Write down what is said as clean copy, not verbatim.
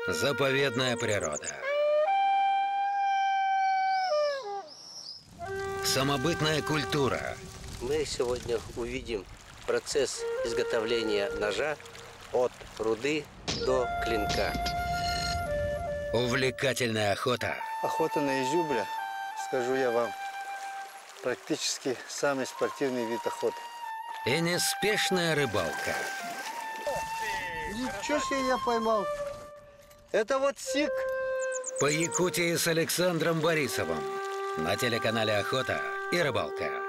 Заповедная природа. Самобытная культура. Мы сегодня увидим процесс изготовления ножа от руды до клинка. Увлекательная охота. Охота на изюбря, скажу я вам, практически самый спортивный вид охоты. И неспешная рыбалка. Ничего себе я поймал. Это вот сик. По Якутии с Александром Борисовым. На телеканале «Охота и рыбалка».